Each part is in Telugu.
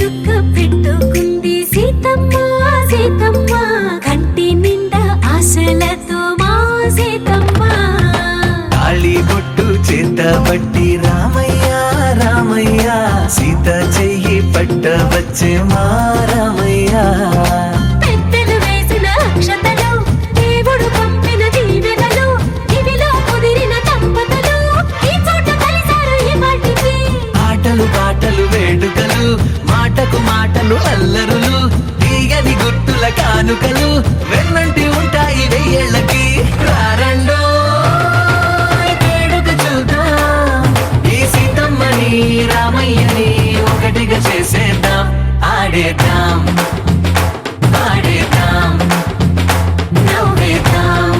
చుక్క పెట్టుకుంది సీతమ్మ సీతమ్మ కంటి నిండా ఆశలతో మా సీతమ్మ తాళి బొట్టు చేత బట్టి రామయ్య రామయ్య సీత చెయ్యి పట్ట వచ్చే మా రామయ్య పెద్దలు వేసిన అక్షతలు దేవుడు పంపిన దీవెనలు ఇవిలో కుదిరిన దంపతులు ఈ చోట కలిసారు ఈ వాటికి ఆటలు పాటలు వేడుకలు మాటకు మాటలు అల్లరులు తీయని గుర్తుల కానుకలు వెన్నంటి ఉంటాయి వెయ్యేళ్ళకి రారండో వేడుక చూద్దాం ఈ సీతమ్మని రామయ్యని ఒకటిగా చేసేద్దాం ఆడేద్దాం ఆడేద్దాం నవ్వేద్దాం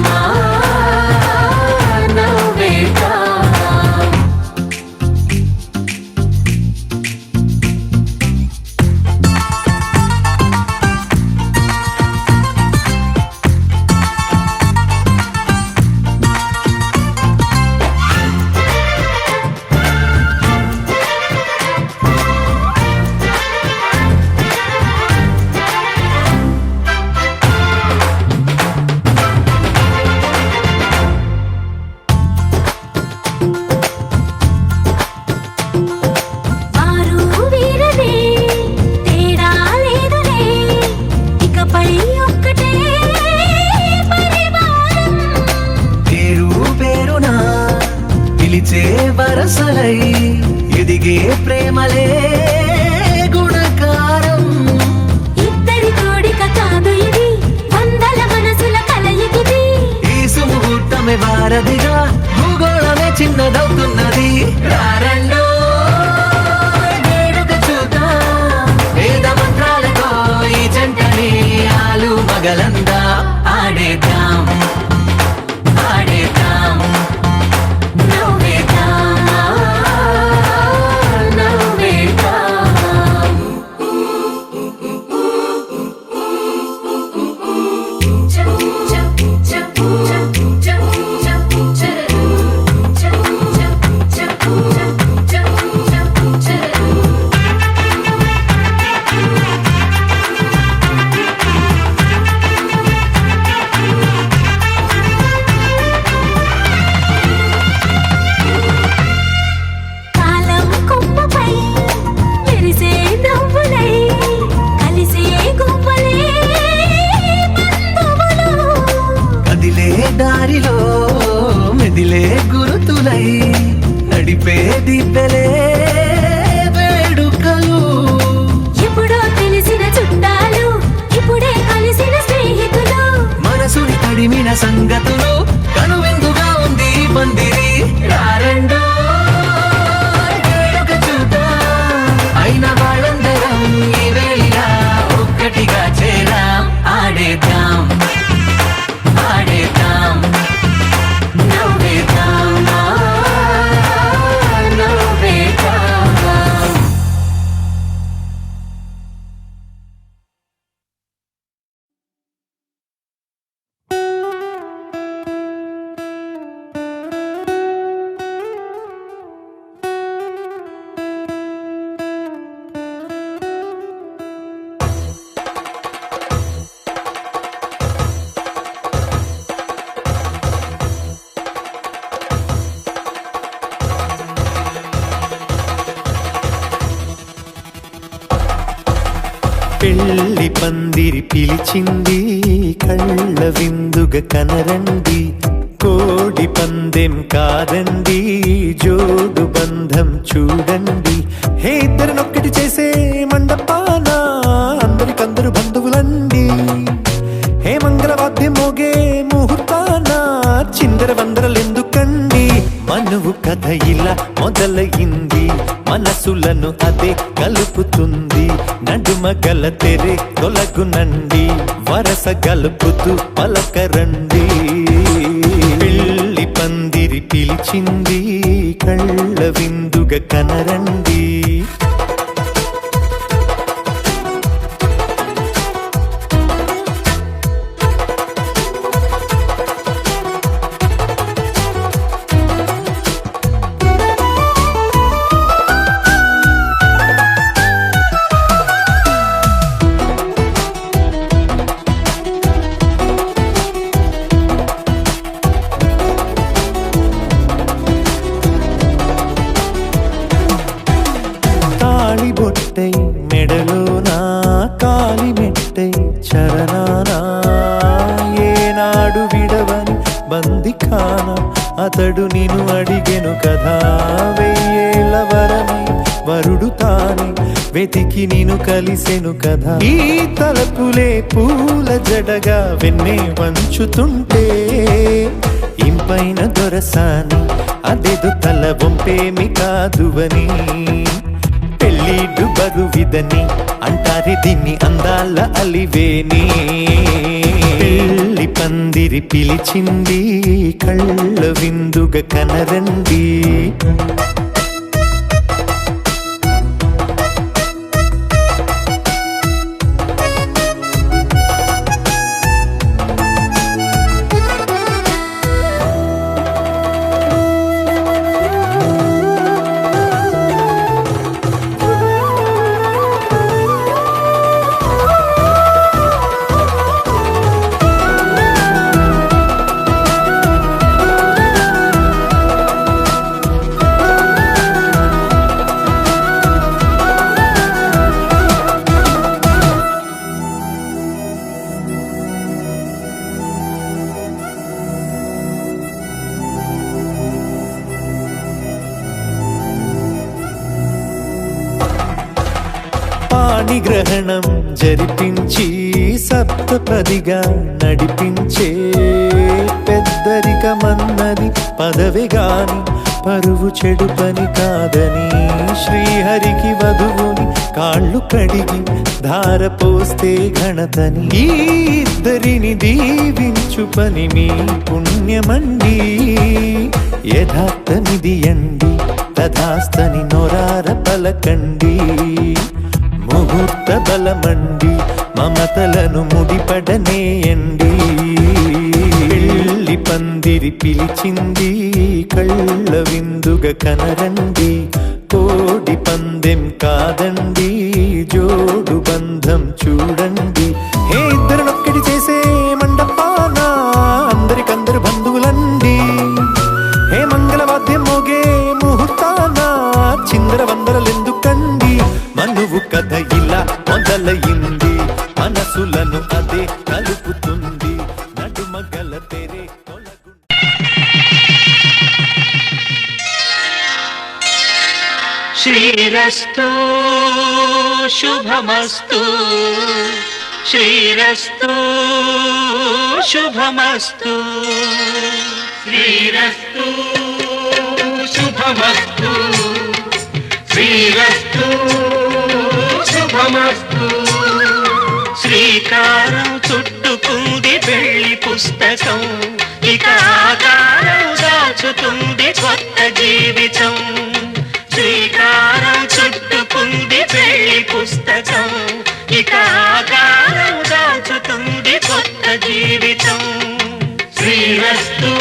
నవ్వేద్దాం వరసలై ఎదిగే ప్రేమలే గుణకారం ఇద్దరి కోడిక కాదు ఇది వందల మనసుల కలయికిది ఈ సుముహూర్తమే వారధిగా భూగోళమే చిన్నదవుతున్నది రారండో వేడుక చూద్దాం వేద మంత్రాలతో ఈ జంటని ఆలు మగలందా ఆడేద్దాం ఆడేద్దాం దారిలో మెదిలే గురుతులై నడిపే దిబ్బెలే వేడుకలు ఎప్పుడో తెలిసిన చుట్టాలు ఇప్పుడే కలిసిన స్నేహితులు మనసుని తడిమిన సంగతులు కనువిందుగా ఉంది పందిరి రారండో వేడుక చూద్దాం అయిన వాళ్ళందరం ఈ వేళ ఒక్కటిగా చేరాం ఆడేద్దాం ఆడేద్దాం నవ్వేద్దాం నవ్వేద్దాం పెళ్లి పందిరి పిలిచింది కళ్ళ విందుగా కనరండి కోడి పందెం కాదండి జోడు బంధం చూడండి హే ఇద్దరినొక్కటి చేసే మండపాన అందరికందరు బంధువులండి హే మంగళవాద్యం మోగే ముహూర్తాన చిందర వందరలెందుకండి మనువు కథ ఇలా మొదలయింది మనసులను అదే కలుపుతుంది నడుమ గల తెరే తొలగునండి వరస గలుపుతూ పలకరండి పెళ్లి పందిరి పిలిచింది కళ్ళ విందుగా కనరండి చరణానా ఏనాడు విడవని బందిఖాన అతడు నిన్ను అడిగెను కదా వెయ్యేళ్ళ వరమై వరుడు తానే వెతికి నిన్ను కలిసెను కదా ఈ తలపులే పూల జడగా వెన్నే వంచుతుంటే ఇంపైన దొరసాని అదేదో తల వంపేమి కాదువని పెళ్ళిడు బరువిదని అంటారే దీన్ని అందాల అలివేని పెళ్లి పందిరి పిలిచింది కళ్ళ విందుగా కనరండి పాణిగ్రహణం జరిపించి సప్తపదిగా నడిపించే పెద్దరికమన్నది పదవి గాని పరువు చెడు పని కాదని శ్రీహరికి వధువుని కాళ్ళు కడిగి ధార పోస్తే ఘనతని ఈ ఇద్దరిని దీవించు పని మీ పుణ్యమండి యథార్థమిది అండి తథాస్తని నొరార పలకండి ముహూర్త బలమండి మమతలను ముడిపడనేయండి పెళ్లి పందిరి పిలిచింది కళ్ళ విందుగా కనరండి కోడి పందెం కాదండి జోడు బంధం చూడండి ఏ ఇద్దరినొక్కటి చేసే మండపాన అందరికందరు బంధువులండి ఏ మంగళవాద్యం మోగే ముహూర్తాన చిందర వందరలెందుకండి మనువు కథ ఇలా మొదలయింది మనసులను అదే కలుపుతుంది నడుమగల తెరే శ్రీరస్తు శుభమస్తు శ్రీరస్తు శుభమస్తు శ్రీరస్తు శుభమస్తు శ్రీరస్తు శుభమస్తు శ్రీకారం చుట్టుకుంది పెళ్లి పుస్తకం ఇక ఆకారం దాచుతుంది కొత్త జీవితం శ్రీకారం చుట్టుకుంది పెళ్లి పుస్తకం ఇక ఆకారం దాచుతుంది కొత్త జీవితం శ్రీరస్తు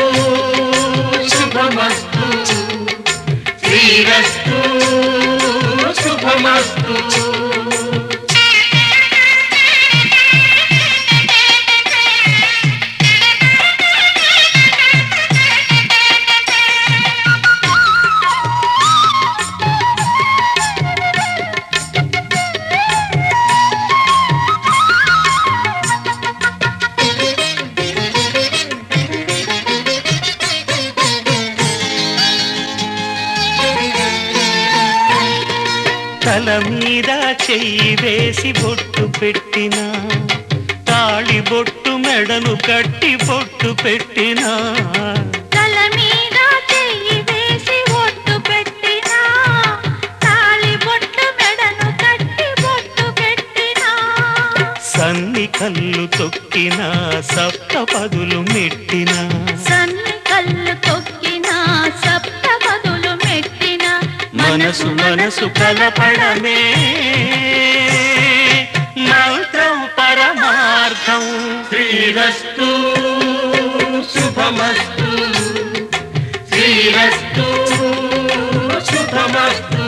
శుభమస్తు శ్రీరస్తు శుభమస్తు తల మీద చెయ్యి వేసి బొట్టు పెట్టినా తాళి బొట్టు మెడను కట్టి బొట్టు పెట్టినా తల మీద చెయ్యి వేసి బొట్టు పెట్టినా తాళి బొట్టు మెడను కట్టి బొట్టు పెట్టినా సన్ని కళ్ళు తొక్కినా సప్త పదులు మెట్టినా సన్ని కళ్ళు తొక్కినా సప్త పదులు మెట్టినా మనసు మనసు కలపడమే మంత్రం పరమార్థం శ్రీరస్తు శుభమస్తు శ్రీరస్తు శుభమస్తు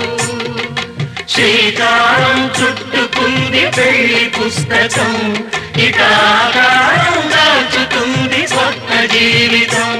శ్రీకారం చుట్టుకుంది పెళ్లి పుస్తకం ఇక ఆకారం దాచుతుంది కొత్త జీవితం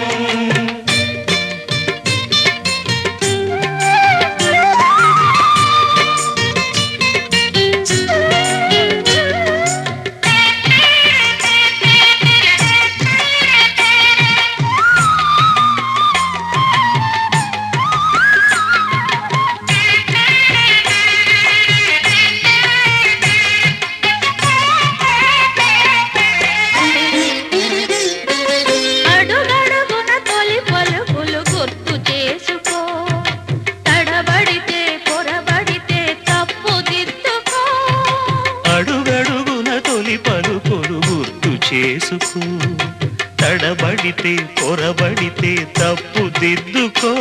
చేసుకో, తడబడితే పొరబడితే తప్పు దిద్దుకో.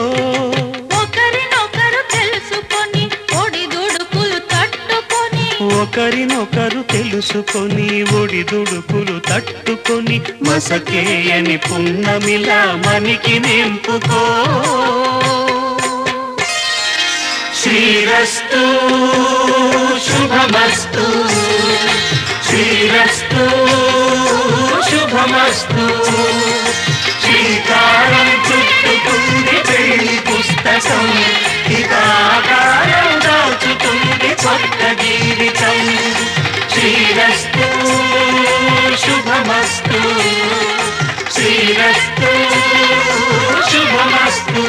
ఒకరినొకరు తెలుసుకొని ఒడిదుడుకులు తట్టుకొని, ఒకరినొకరు తెలుసుకొని ఒడిదుడుకులు తట్టుకొని మసకేయని పున్నమిలా మనికి నింపుకో. శ్రీరస్తు శుభమస్తు, శ్రీరస్తు శుభమస్తు. శ్రీకారం చుట్టుకుంది పెళ్లి పుస్తకం, ఇకాకారం దాచుతుంది కొత్త జీవితం. శ్రీరస్తు శుభమస్తు, శ్రీరస్తు శుభమస్తు.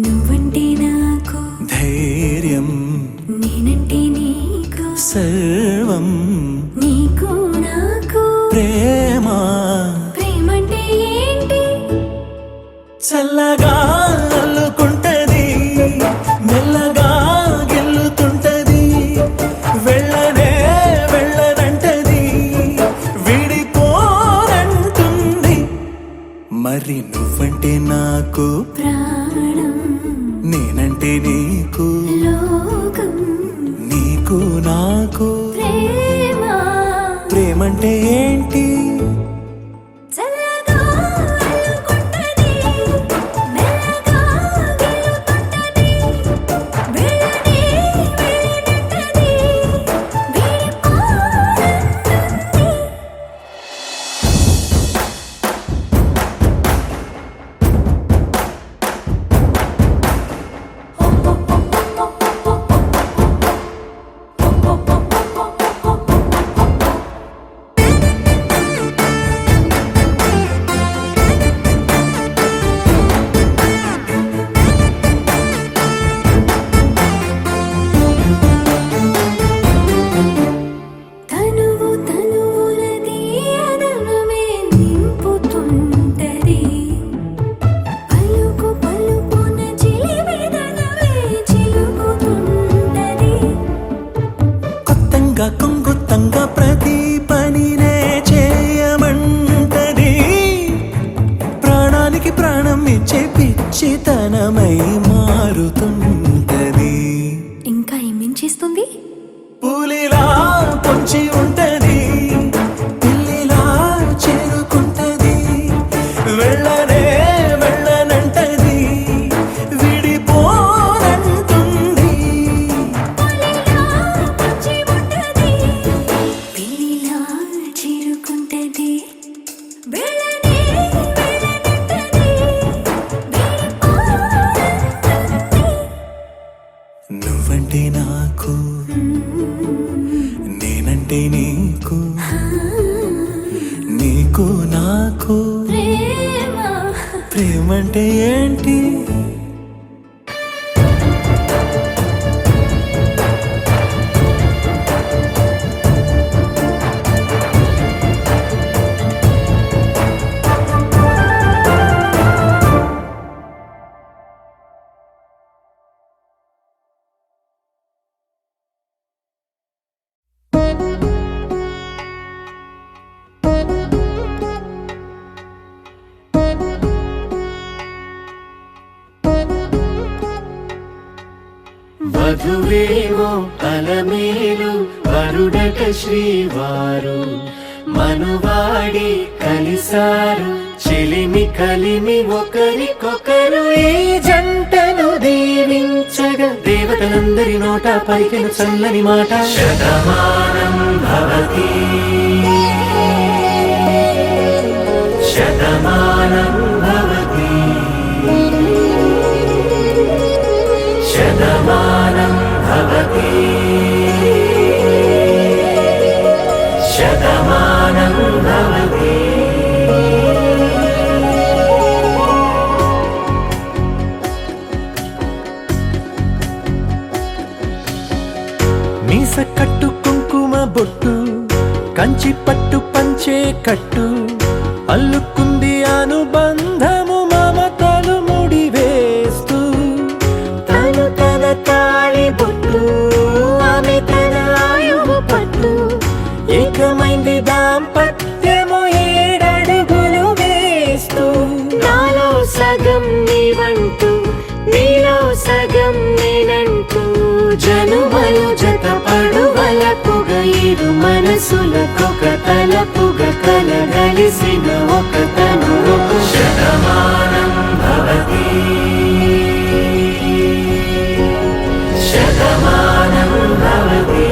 నువ్వంటే నాకు ధైర్యం, నేనంటే నీకు సర్వం, నీకు నాకు ప్రేమ ప్రేమంటే ఏంటి? చల్లగా అల్లుకుంటది, మెల్లగా గెల్లుతుంటది, వెళ్ళనే వెళ్ళనంటది, విడిపోనంటుంది. మరి నువ్వంటే నాకు ప్రాణం నేనంటే నీకు, లోకం నీకు నాకు ప్రేమ ప్రేమంటే ఏంటి? చల్లగా అల్లుకుంటది, మెల్లగా గెలుతుంటది, వెళ్ళనే వెళ్ళనంటది, విడిపోనంటుంది. తనువు తనువులది అదనమే నింపుతుంటది, పలుకు పలుకున చిలివిదనమే చిలుకుతుంటది. కొత్తంగా కొంగుత్తంగా ప్రతి పనినే చేయమంటది, ప్రాణానికి ప్రాణం ఇచ్చే పిచ్చితనమై మారుతుంటది. ఇంకా ఏమేం చేస్తుంది? పులిలా పొంచి ఉంటది, పిల్లిలా చేరుకుంటది, వెళ్ళనే వెళ్ళనంటది, విడిపోనంటుంది. పొంచి ఉంటది, పిల్లిలా చేరుకుంటది, వెళ్ళనే వెళ్ళనంటది, విడిపోనంటుంది. నువ్వంటే నాకు నేనంటే నీకు, నీకు నాకు ప్రేమ ప్రేమంటే ఏంటి? వధువేమో అలమేలు వరుడట శ్రీవారు, మనువాడి కలిసారు చెలిమి కలిమి ఒకరికొకరు ఈ జంటను దీవించగా దేవతలందరి నోట పలికిన చల్లని మాట శతమానం భవతి శతమానం భవతి శతమానం భవతి శతమానం భవతి. మీస కట్టు కుంకుమ బొట్టు కంచి పట్టు పంచే కట్టు అల్లుకుంది అనుబంధము మమతలు ముడివేస్తూ తను తన తాళి బొట్టు ఆమె తన ఆయువు పట్టు ఏకమైంది దాంపత్యము 7 అడుగులు వేస్తూ నాలో సగం నీవంటూ నీలో సగం నేనంటూ జనుమలు జత పడువలపుగ ఇరు మనసులకొక తలపుగ కలగలిసిన ఒక తను శతమానం భవతి శతమానం భవతి.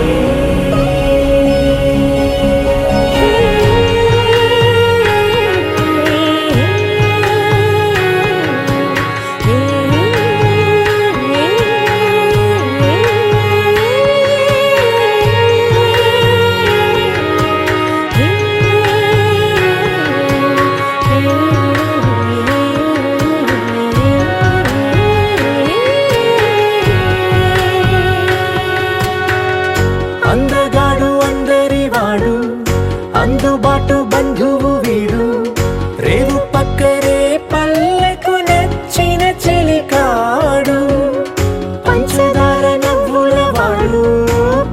అందగాడు అందరివాడు అందుబాటు బంధువు వీడు రేవు పక్కరే పల్లెకు నచ్చిన చెలికాడు పంచదార నవ్వుల వాడు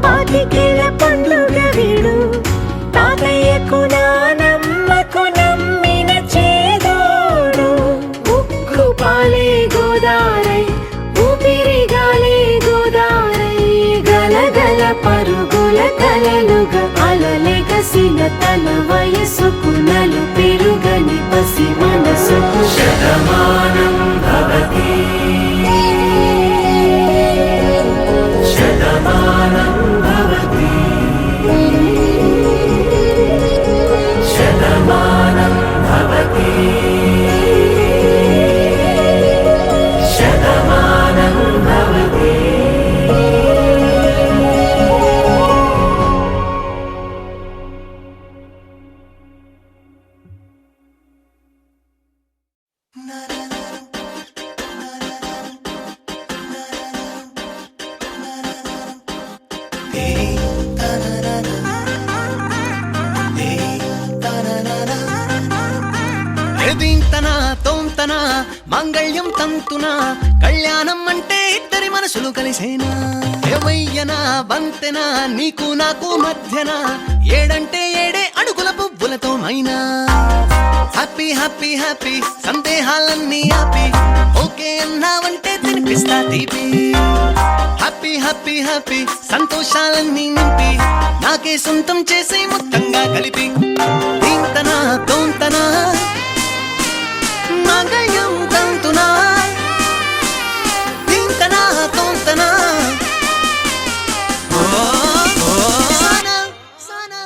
పాతికేల పండుగ వీడు తాతయ్యకు నానమ్మకు నమ్మిన చేదోడు ఉక్కు పాలే గోదారై ఊపిరి గాలే గోదారై గలగల పరుగుల కలలుగా అలలెగసిన తన వయసుకు నలు పెరుగని పసి మనసుకు శతమానం భవతి శతమానం భవతి శతమానం భవతి శతమానం భవతి. దీంతనా తోంతనా మాంగళ్యం తంతునా కళ్యాణం అంటే ఇద్దరి మనసులు కలిసేనా ఏవయ్యనా బంతెనా నీకు నాకు మధ్యన 7 అంటే 7 అడుగుల పువ్వులతో మైనా హ్యాపీ హ్యాపీ హ్యాపీ సందేహాలన్నీ ఆపి ఓకే అన్నావంటే తినిపిస్తా తీపి హ్యాపీ హ్యాపీ హ్యాపీ సంతోషాలన్నీ నింపి నాకే సొంతం చేసే మొత్తంగా కలిపి దీంతనా తోంతనా మాంగళ్యం తంతునా దీంతనా తోంతనా సానా సానా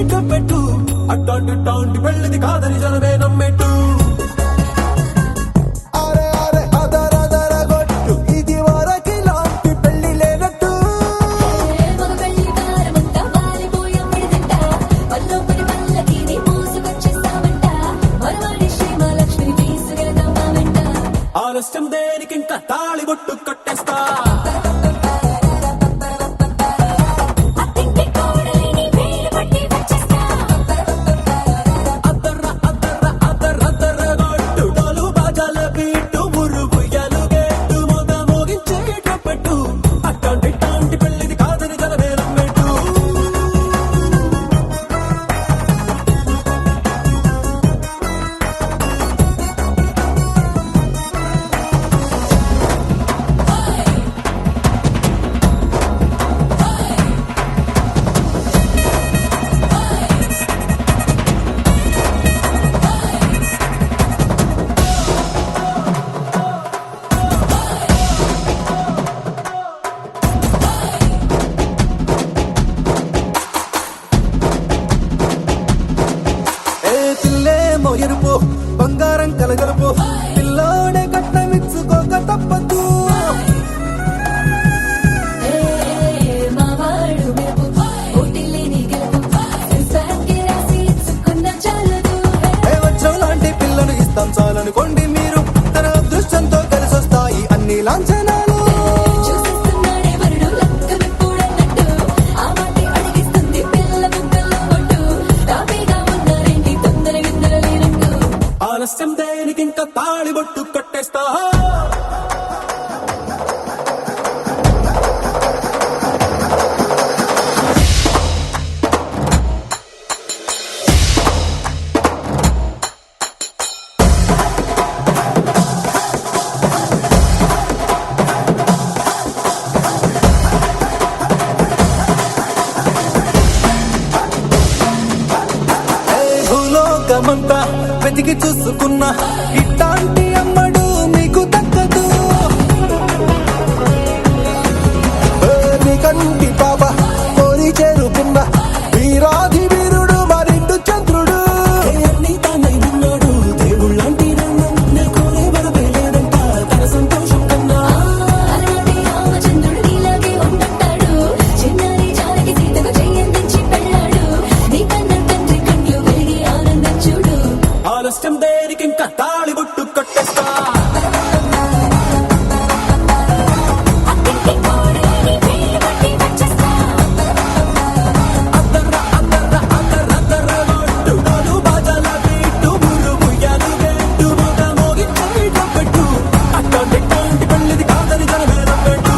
పెట్టు అట్టాంటి పెళ్ళిది కాదని జనమే నమ్మెట్టు అరే అరే అదర గొట్టు ఇది వరకి లాంటి పెళ్లి లేనట్టు మగ పెళ్లి దారమంతా వాలిపోయమ్మడిదంట పల్లోపడి పల్లకిని మోసుకొచ్చేస్తామంట మరవాడి శ్రీమహాలక్ష్మిని తీసుకెళ్తామంట ఆలస్యం దేనికి ఇంకా తాళి బొట్టు కట్టేస్తా అత్తింటి కోడలిని వేలు పట్టి వచ్చేస్తా అదర గొట్టు డోలు బాజాల బీటు మురుగు ఎలుగెట్టు మొద మోగించేటప్పుడు అట్టాంటి పెళ్ళిది కాదని జనమే నమ్మెట్టు ఏ పిల్లేమో ఎరుపు బంగారం కలగలుపు పిల్లోడే కట్టమిచ్చుకోక తప్పదు మావాడు మెరుపు ఓటిల్లిని గెలుపు సెన్సార్కి రాసి ఇచ్చుకున్న చాలదు ఏ వచ్చం లాంటి పిల్లను ఇస్తాం చాలనుకోండి మీరు తన అదృష్టంతో కలిసొస్తాయి అన్ని లాంఛనాలు చూసేస్తున్నాడే వరుడు లక్కమెప్పుడన్నట్టు ఆ మాటి అడిగిస్తుంది పిల్ల ముక్కల్లో ఒట్టు తాపీగా ఉన్నారేంటి తొందర విందర లేనట్టు ఆలస్యం దేనికి ఇంకా తాళి బొట్టు కట్టేస్తా భూలోకమంతా వెతికి చూసుకున్నా ఇట్లాంటి అమ్మడు మీకు దక్కదు నీ కంటి పాప కోరి చేరుకున్న వీరాధి వీరుడు మరిండు చంద్రుడు అన్ని తానై ఉన్నాడు దేవుళ్ళంటి నే కోరే వరమే లేదంట తన సంతోషం కన్నా అలనాటి రామచంద్రుడు నీలాగే ఉండంటాడు చిన్నారి జానకి సీతకు చెయ్యందించి పెళ్ళాడు నీ కన్న తండ్రి కళ్ళు వెలిగి ఆనందం చూడు ఆలస్యం దేనికి ఇంకా తాళి బొట్టు కట్టేస్తా అత్తింటి కోడలిని వేలు పట్టి వచ్చేస్తా అదర గొట్టు డోలు బాజాల బీటు మురుగు ఎలుగెట్టు మొద మోగించేటప్పుడు అట్టాంటి పెళ్ళిది కాదని జనమే నమ్మెట్టు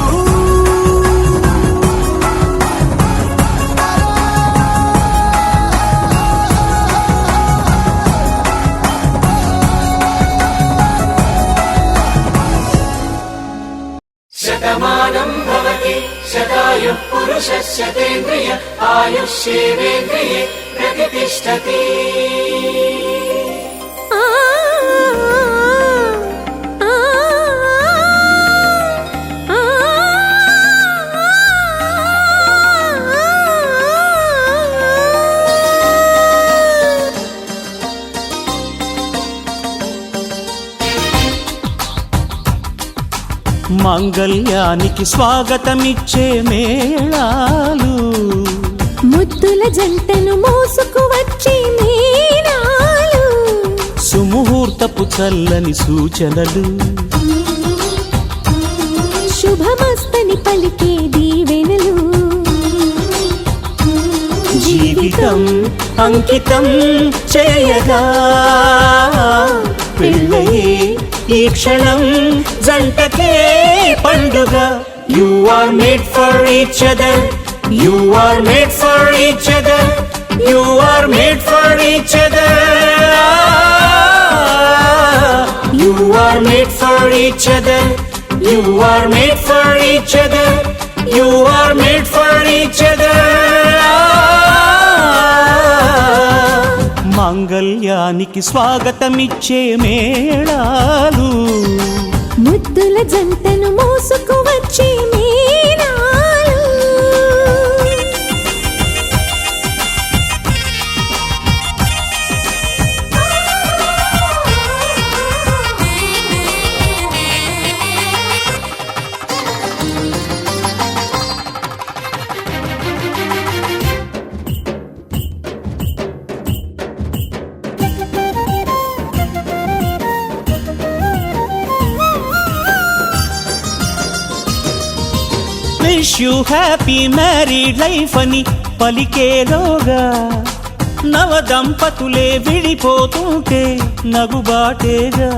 శతమానం భవతి శతాయుః పురుషः శతేంద్రియ ఆయుష్యేవేంద్రియే ప్రతిష్టతి మాంగళ్యానికి స్వాగతమిచ్చే మేళాలు ముద్దుల జంటను మోసుకు వచ్చే మీనాలు సుముహూర్తపు చల్లని సూచనలు శుభమస్తని పలికే దీవెనలు జీవితం అంకితం చేయగా పెళ్ళయే ఈ క్షణం జంటకే పండుగ you are made for each other you are made for each other you are made for each other you are made for each other you are made for each other you are made for each other మాంగళ్యానికి స్వాగతమిచ్చే మేళాలు ముద్దుల జంటను మోసుకు వచ్చే మీనాలు యూ హ్యాపీ మ్యారీడ్ లైఫ్ అని పలికేలోగా నవ దంపతులే విడిపోతుంటే నగుబాటేగా.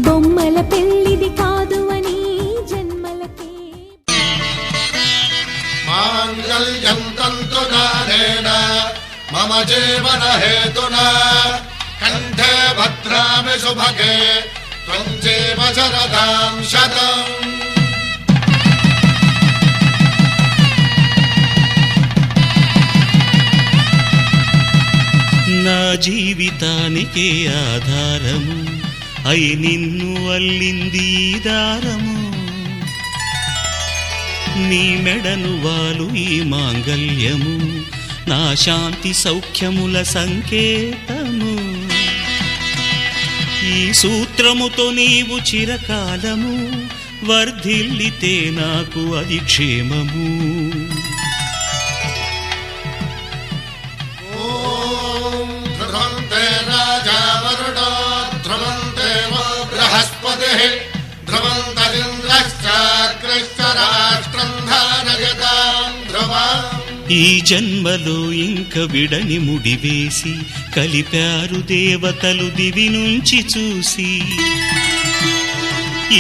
బొమ్మల పెళ్లిది కాదు అని జన్మలకే మాంగళ్యం తంతునానేన మమ జీవన హేతునా కంఠే భద్రామి శుభగే త్వం జీవ శరదాం శతం. నా జీవితానికే ఆధారము అయి నిన్ను అల్లింది ఈ దారము. నీ మెడను వాలు ఈ మాంగల్యము నా శాంతి సౌఖ్యముల సంకేతము. ఈ సూత్రముతో నీవు చిరకాలము వర్ధిల్లితే నాకు అది క్షేమము. ఓం ధ్రువంతే రాజా వరుణో ధ్రువంతే బృహస్పతిః ధ్రువంతరింద్రశ్చాగ్రశ్చ రాష్ట్రం ధారయతాం ధ్రువం. ఈ జన్మలో ఇంక విడని ముడివేసి కలిపారు దేవతలు దివి నుంచి చూసి.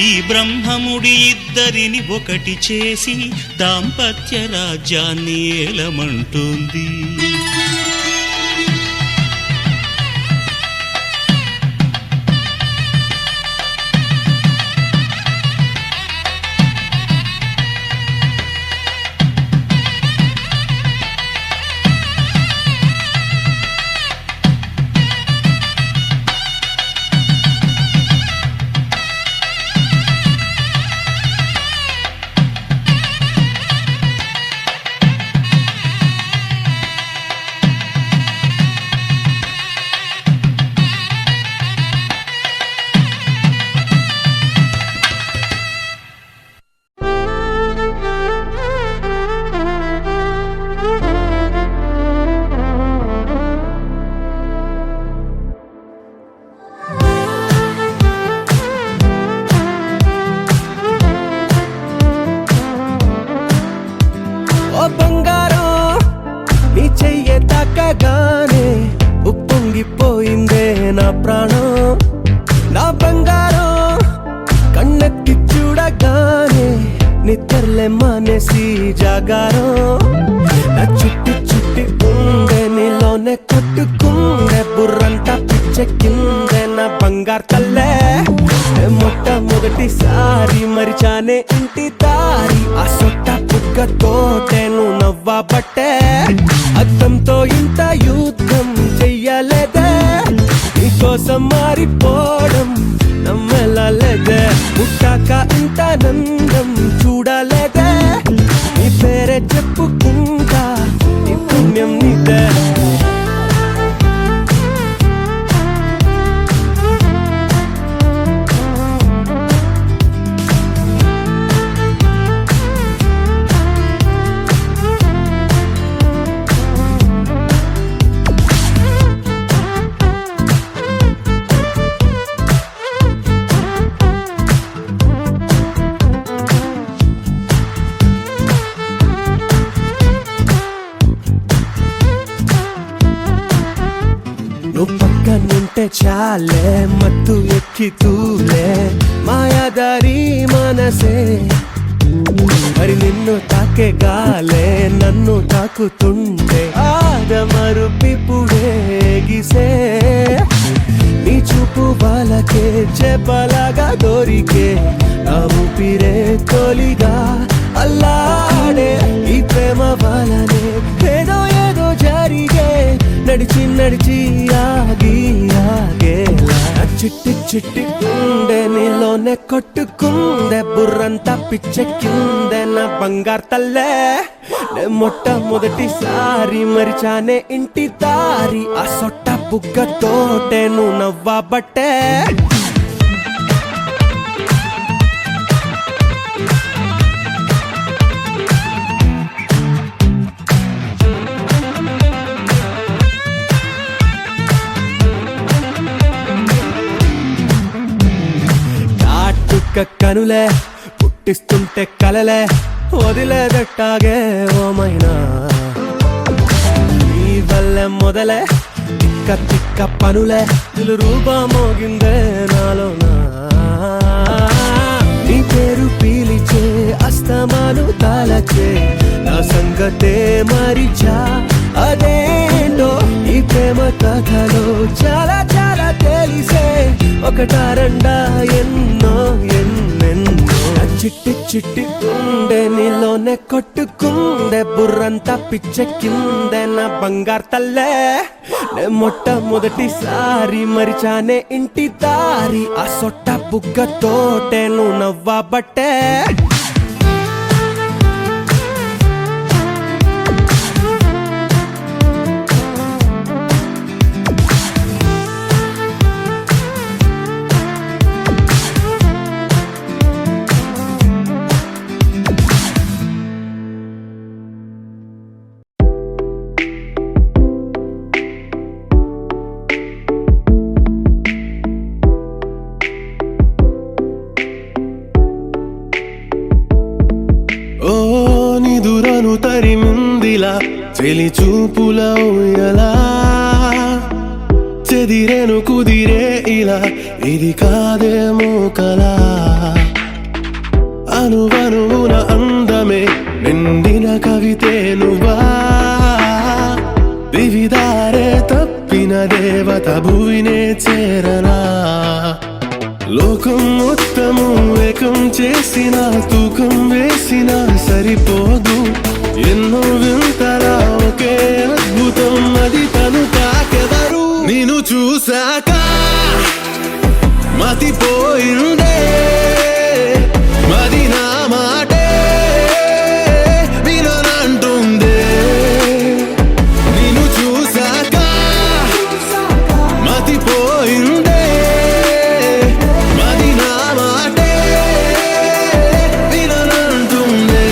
ఈ బ్రహ్మముడి ఇద్దరిని ఒకటి చేసి దాంపత్య రాజ్యాన్ని ఏలమంటుంది. ఓ బంగారం నీ చెయ్యే తాకగానే ఉప్పొంగిపోయిందే నా ప్రాణం. నా బంగారం కన్నెత్తి చూడగానే నిద్రలే మానేసి జాగారం. నా చుట్టి చుట్టి ఉండే నీలోనే కొట్టుకుందే బుర్రంతా పిచ్చెక్కిందే నా బంగారు తల్లే. మొట్టమొదటిసారి మరిచానే ఇంటి దారి ఆ సొట్ట పుక్కతోటే నువ్వు నవ్వబట్టే. అద్దంతో ఇంత యుద్ధం చెయ్యలేదే నీకోసం మారిపోవడం నమ్మలేదే. పుట్టాక ఇంత నందం చూడలేదే నీ పేరే చెప్పుకుంటా నీ పుణ్యం నీదే. నువ్వు పక్కనుంటే చాలే మత్తు ఎక్కి తూలే మాయాదారి మనసే. మరి నిన్ను తాకే గాలే నన్ను తాకుతుంటే ఆదమరుపిప్పుడే గిసే. నీ చూపు వాళ్ళకే చెప్పలాగా దొరికే నా ఊపిరే తొలిగా అల్లాడే. ఈ ప్రేమ వాళ్ళనే ఏదో ఏదో జరిగే నడిచి నడిచి ఆగి ఆగేలా. చిట్టి చిట్టి ఉండే నీలోనే కొట్టుకుందే బుర్రంతా పిచ్చెక్కిందే నా బంగారు తల్లే. మొట్టమొదటిసారి మరిచానే ఇంటి దారి ఆ సొట్ట బుగ్గతోటే నువ్వు నవ్వబట్టే. కనులే పుట్టిస్తుంటే కలలే వదిలేదట్టాగే ఓమైనా నీ వల్లే మొదలే తిక్క తిక్క పనులే రూపా మోగిందే నాలోనా నీ పేరు పీలిచే అస్తమాను తాలచే నా సంగతే మరిచా అదేంటో ఈ ప్రేమ కథలో చాలా చాలా తెలిసే ఒకటారండా ఎన్నో ఎన్నెన్నో చిట్టి చిట్టి ఉండే నీలోనే కొట్టుకుందే బుర్రంతా పిచ్చెక్కిందే నా బంగారు తల్లే నే మొట్టమొదటిసారి మరిచానే ఇంటి దారి ఆ సొట్ట బుగ్గతోటే నువ్వు నవ్వబట్టే నిదురను తరిమిందిలా చెలి చూపుల ఊయలా చెదిరేను కుదిరే ఇలా ఇది కాదేమో కలా అనువనువున అందమే నిండిన కవితే నువ్వా వివిధారే తప్పిన దేవత భువినే చేరనా లోకం మొత్తము ఏకం చేసిన తూకం వేసిన సరిపోదు ఎన్నో వింతలా ఒకే అద్భుతం అది తను తాకెదరు నేను చూశాక మతిపోయిందే మది నా మాటే విననంటుందే నేను చూశాక మతిపోయిందే మది నా మాటే విననంటుందే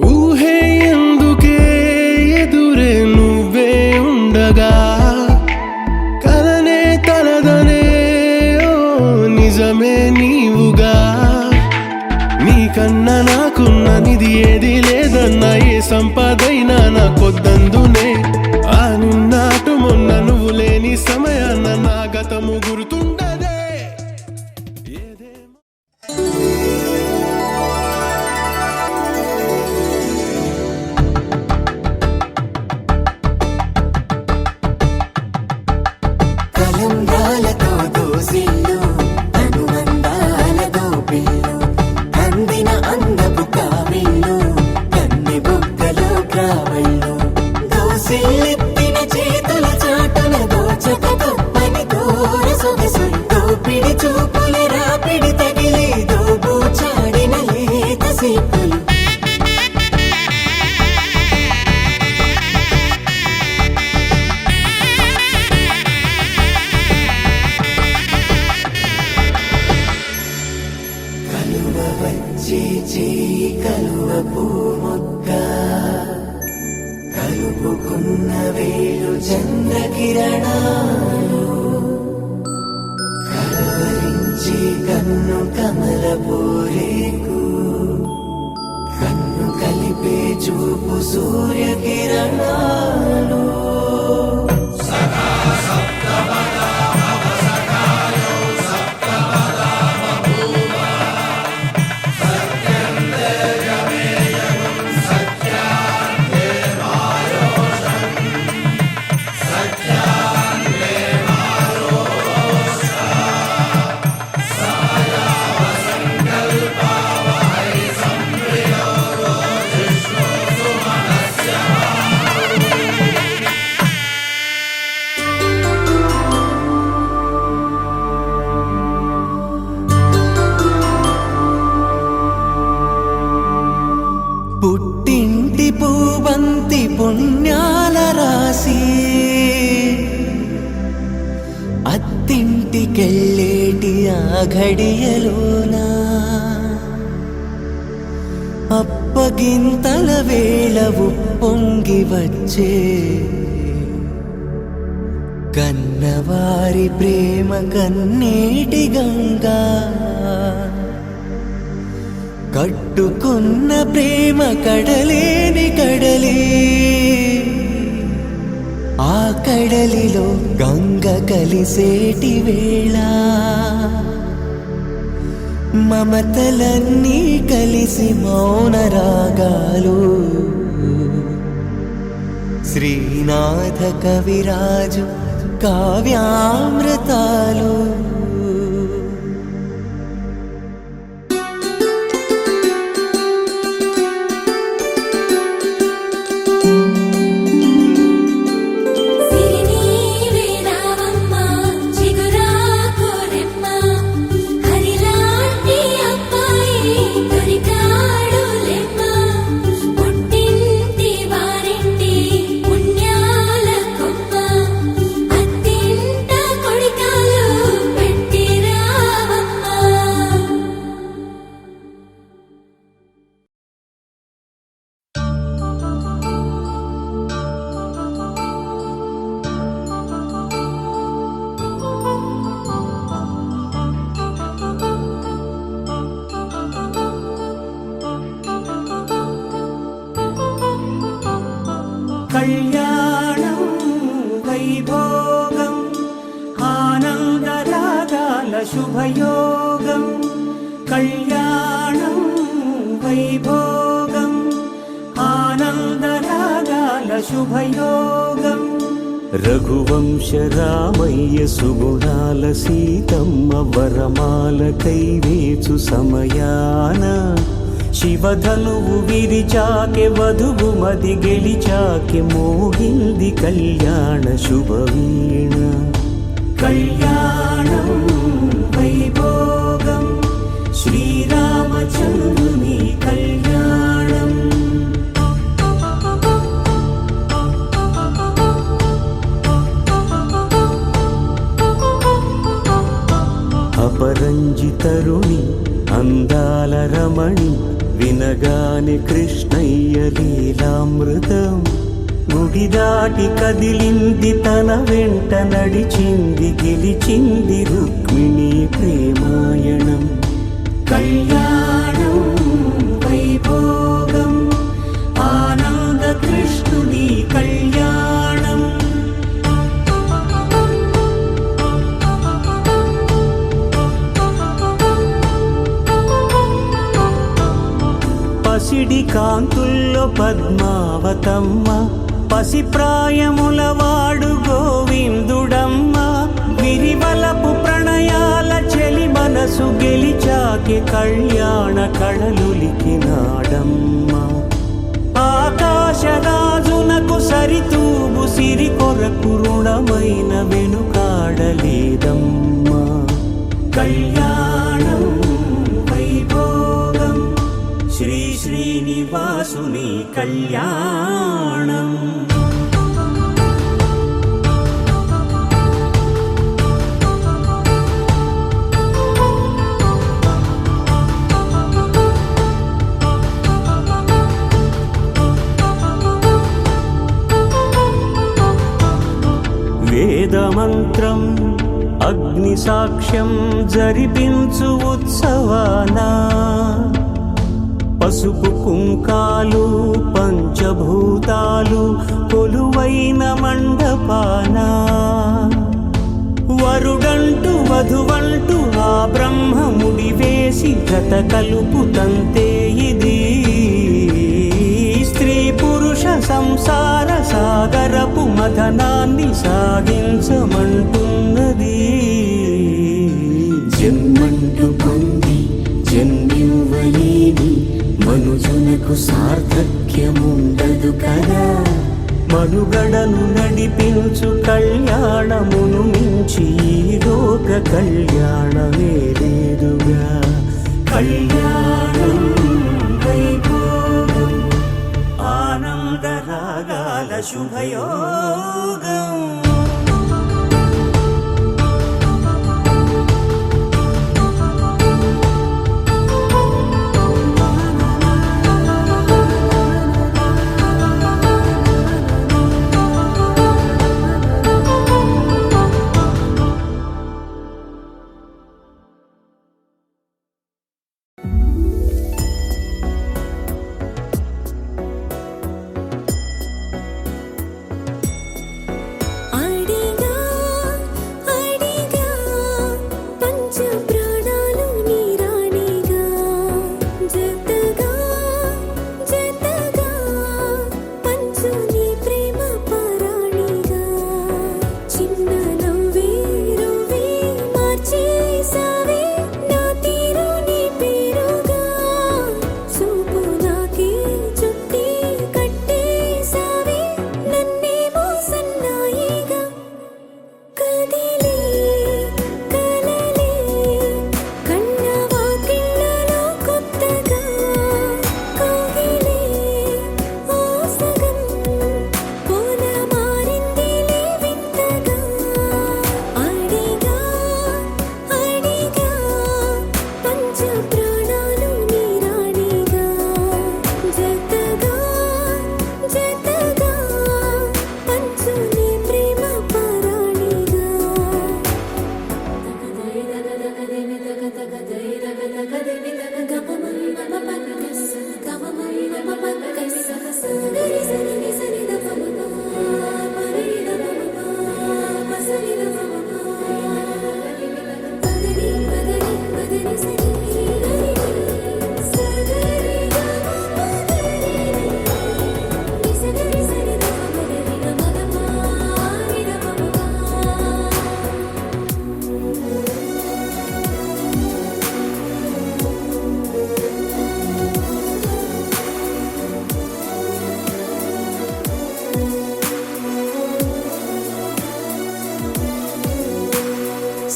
ఊహే ఎందుకే ఎదురే నువ్వే ఉండగా కలనే తలదనే ఓ నిజమే నీవుగా నీకన్నా నాకున్న నిధి ఏది లేదన్నా ఏ సంపదైనా నాకొద్దందునే ఆ నిన్నాటు మొన్న నువ్వు లేని సమయాన్న నా గతము గుర్తుండదే కలంబ్రాలతో దోసిల్లు అనుబంధాలతో పిల్లు అందిన అందపు కావిళ్ళు కన్నె బుగ్గలో క్రావళ్ళు దోసిల్లెత్తిన చేతుల చాటున దోచక తప్పని దూర సొగసులు దోపిడి చూపుల రాపిడి తగిలి దోబూచాడిన లేత సీపులు చేయి కలువ పూమొక్క కలుపుకున్న వేలు చంద్రకిరణాలు కలవరించి కన్ను కమల పూరేకు కన్ను కలిపే చూపు సూర్యకిరణాలు పుట్టింటి పూబంతి పుణ్యాల రాసి అత్తింటి ఇంటికెళ్ళేటి ఆ ఘడియలోనా అప్పగింతల వేళ ఉప్పొంగి వచ్చే కన్నవారి ప్రేమ కన్నీటి గంగా కట్టుకున్న ప్రేమ కడలేని కడలి ఆ కడలిలో గంగ కలిసేటి వేళ మమతలన్నీ కలిసి మౌన రాగాలు శ్రీనాథ కవిరాజు కావ్యామృతాలు కళ్యాణం వైభోగం ఆనందరాగాల శుభయోగం కళ్యాణం వైభోగం ఆనందరాగాల శుభయోగం రఘువంశ రామయ్య సుగుణాల సీతమ్మ వరమాల కైవేచు సమయాన శివధనువు విరిచాకె వధువు మది గెలిచాకె మోగింది కళ్యాణ శుభవీణ కళ్యాణం వైభోగం శ్రీరామచంద్రుని కళ్యాణం అపరంజి తరుణి అందాల రమణి వినగానే కృష్ణయ్య లీలామృతం గుడి దాటి కదిలింది తన వెంట నడిచింది గెలిచింది రుక్మిణి ప్రేమాయణం కళ్యాణం వైభోగం ఆనంద కృష్ణుని కళ్యాణం పసిడి కాంతుల్లో పద్మావతమ్మ పసిప్రాయముల వాడు గోవిందుడమ్మ విరివలపు ప్రణయాల చెలి మనసు గెలిచాకె కళ్యాణ కళలులికినాడమ్మ ఆకాశరాజునకు సరితూగు సిరి కొరకు రుణమైన వెనుకాడలేదమ్మా కళ్యాణం వైభోగం శ్రీ శ్రీనివాసుని కళ్యాణం వేదమంత్రం అగ్ని సాక్ష్యం జరిపించు ఉత్సవానా పసుపు కుంకాలు పంచభూతాలు కొలువైన మండపానా వరుడంటూ వధువంటూ ఆ బ్రహ్మముడి వేసి గత కలుపు తంతే ఇది స్త్రీ పురుష సంసార సాగరపు మథనాన్ని సాగించమంటున్నది జన్మంటూ పొంది జన్మివ్వలేని మనుజునకు సార్థక్యముండదు కదా మనుగడను నడిపించు కళ్యాణమును మించి ఈ లోక కళ్యాణమే లేదుగా కళ్యాణం వైభోగం ఆనంద రాగాల శుభయోగం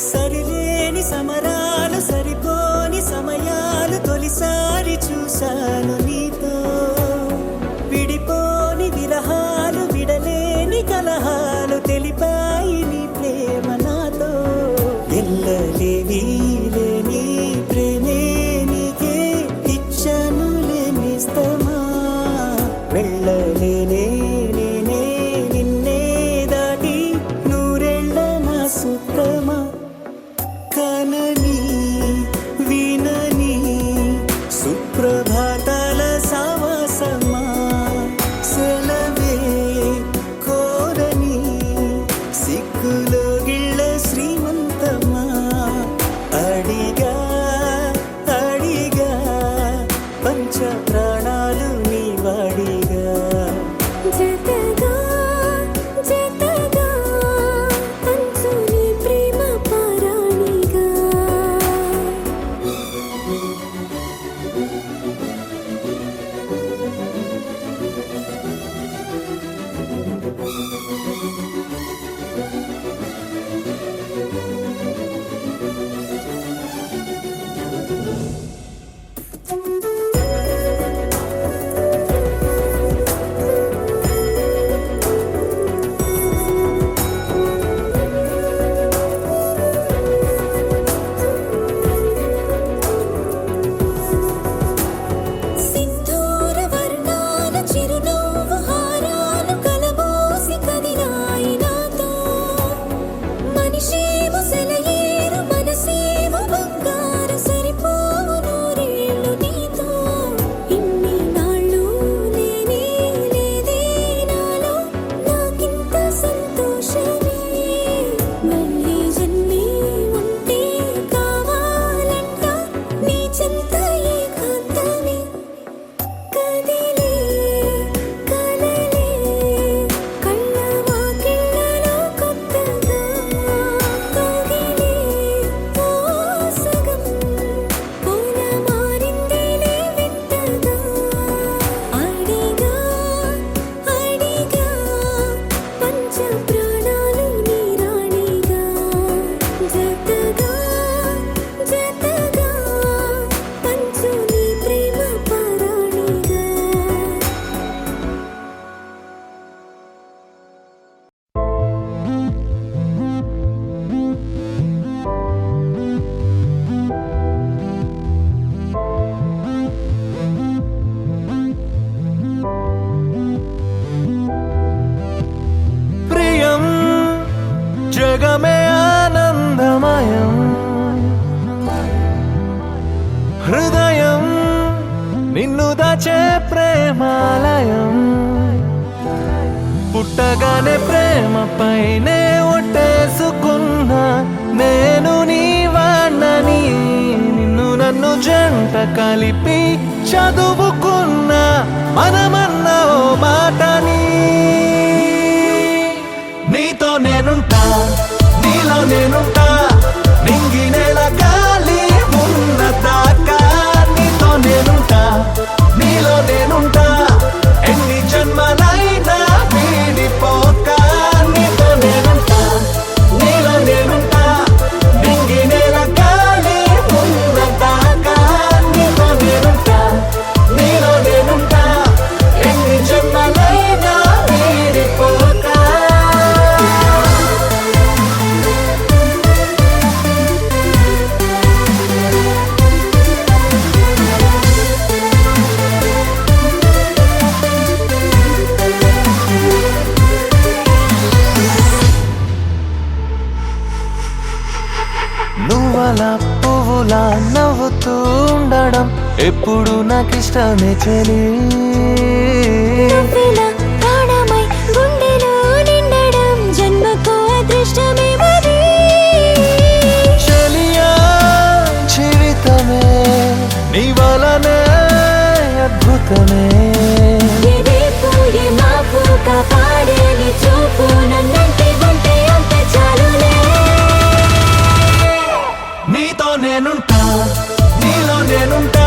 సరిలేని సమరాలు సరిపోని సమయాలు తొలిసారి చూశాను నీతో విడిపోని విరహాలు విడలేని కలహాలు తెలిపాయి నీ ప్రేమ నాతో ఎల్లలేని లేని ప్రేమే నీకే ఇచ్చను లేనిస్తమా వెళ్ళలేనే నేనే నిన్నే దాటి నూరెళ్ళ నా సుత్తమా కనని వినని సుప్రభాతాల సావాసమా సెలవే కోరని సిక్కులో గిళ్ళ శ్రీమంతమా అడిగా అడిగా పంచ ప్రాణాలు నీ వాడిగా జతగా జతగా పంచుని ప్రేమ పారాణిగా సింధూర వర్ణాల చిరునవ్వు హారాలు కలబోసి కదిలాయి నాతో మనిషేమో సెలయేరు మనసేమో బంగారు సరిపోవు నూరేళ్ళు నీతో ఇన్ని నాళ్ళు లేనే లేదే నాలో నాకింత సంతోషమే మళ్ళీ జన్మే ఉంటే కావాలంట నీ చెంత ఏకాంతమే కదిలే కలలే కళ్ళ వాకిళ్ళలో కొత్తగా కదిలే ఓ సగం పూల మారిందిలే వింతగా అడిగా అడిగా పంచ ప్రాణాలు నీ రాణిగా జతగా జతగా పంచు నీ ప్రేమ పారాణిగా ప్రియం జగమే ఆనందమయం హృదయం నిన్ను దాచే ప్రేమాలయం పుట్టగానే ప్రేమపైనే ఒట్టేసుకున్నా నేను నీ వాణ్ణని నిన్ను నన్ను జంట కలిపి చదువుకున్నా మనమన్న ఓ మాటని నీతో నేనుంటా నీలో నేనుంటా నింగి నేల గాలి ఉన్న దాకా నీతో నేనుంటా నీలో నేనుంటా ఎన్ని జన్మలైనా వీడిపోక నీతో నేనుంటా నీలో నేనుంటా నింగి నేల గాలి ఉన్న దాకా నీతో నేనుంటా నీలో నేనుంటా ఎన్ని జన్మలైనా వీడిపోక ఎప్పుడు నాకిష్టమే చెలి నువ్విలా ప్రాణమై గుండెలో నిండడం జన్మకు అదృష్టమే మరి చెలియా జీవితమే నీ వలనే అద్భుతమే రేపు ఏ మాపు కాపాడేని చూపు నన్నంటే ఉంటే అంత చాలులే నీతో నేనుంటా నీలో నేనుంటా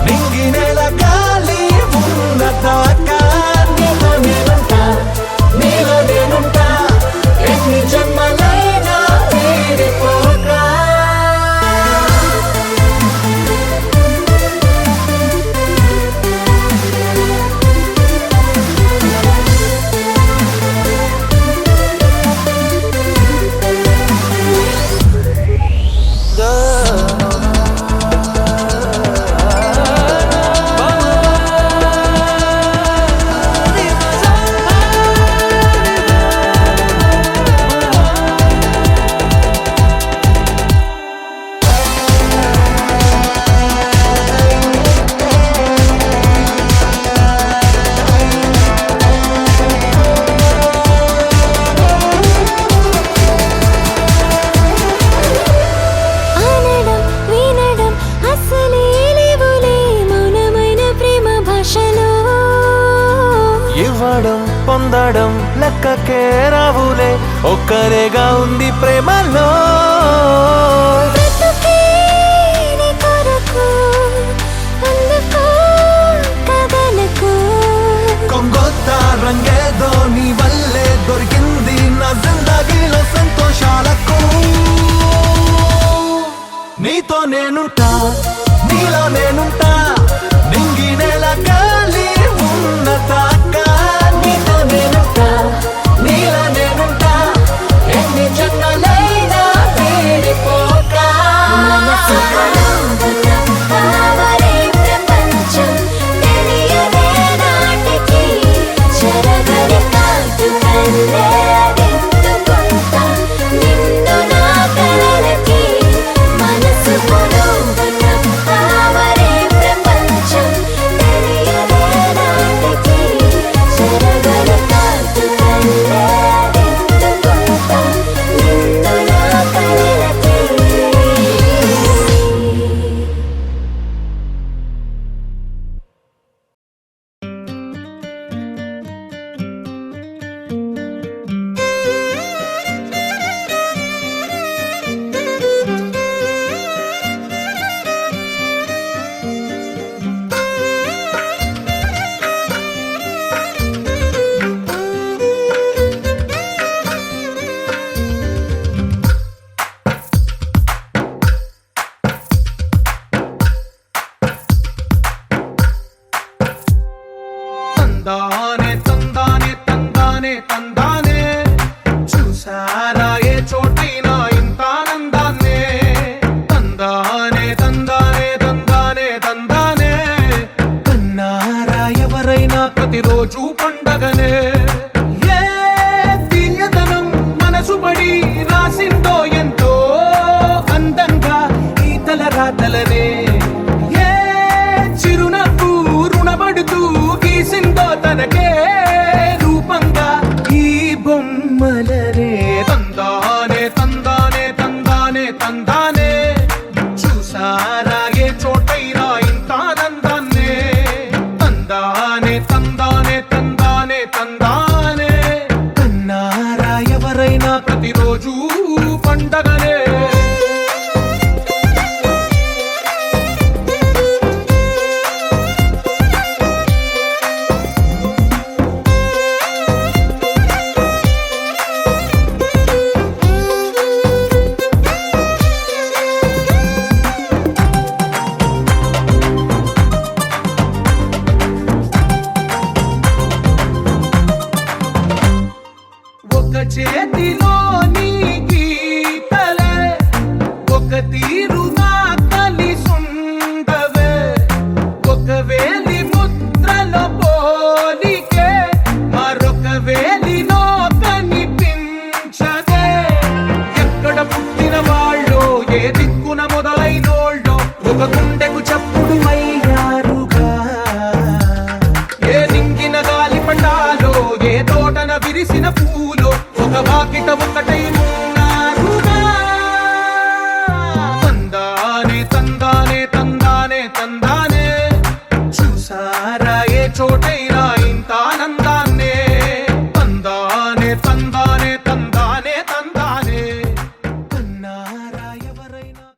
నింగి నేల గాలి ఉన్నదాకా నీతో నేనుంటా నీలో నేనుంటా ఎన్ని జన్మలైనా తీరిపోగా ఆనడం వినడం అసలే లేవులే మౌనమైన ప్రేమ భాషలో ఇవ్వడం పొందడం లెక్కకే రావులే ఒక్కరేగా ఉంది ప్రేమలో బ్రతుకే నీ కొరకు అందుకో కదలకు కొంగొత్త రంగేదో నీ వల్లే దొరికింది నా జిందగీలో సంతోషాలకు నీతో నేనుంటా నీలో నేనుంటా నింగి నేల గాలి ఉన్నదాకా నీతో నేనుంటా నీలో నేనుంటా ఎన్ని జన్మలైనా తీరిపోగా మనసు కావరే ప్రపంచం తెలియదే నాటికి చెరగని కాదు కల్లే అదెత్తుకుంటా నిన్ను నా కలలకి మనసు కావరే ప్రపంచం తెలియదే నాటికి చెరగని కాదు కల్లే అదెత్తుకుంటా నిన్ను నా కలలకి తందానే తందానే తందానే తందానే చూసారా ఏ చోటైనా ఇంత ఆనందాన్నే తందానే తందానే తందానే తందానే కన్నారా ఎవరైనా ప్రతిరోజు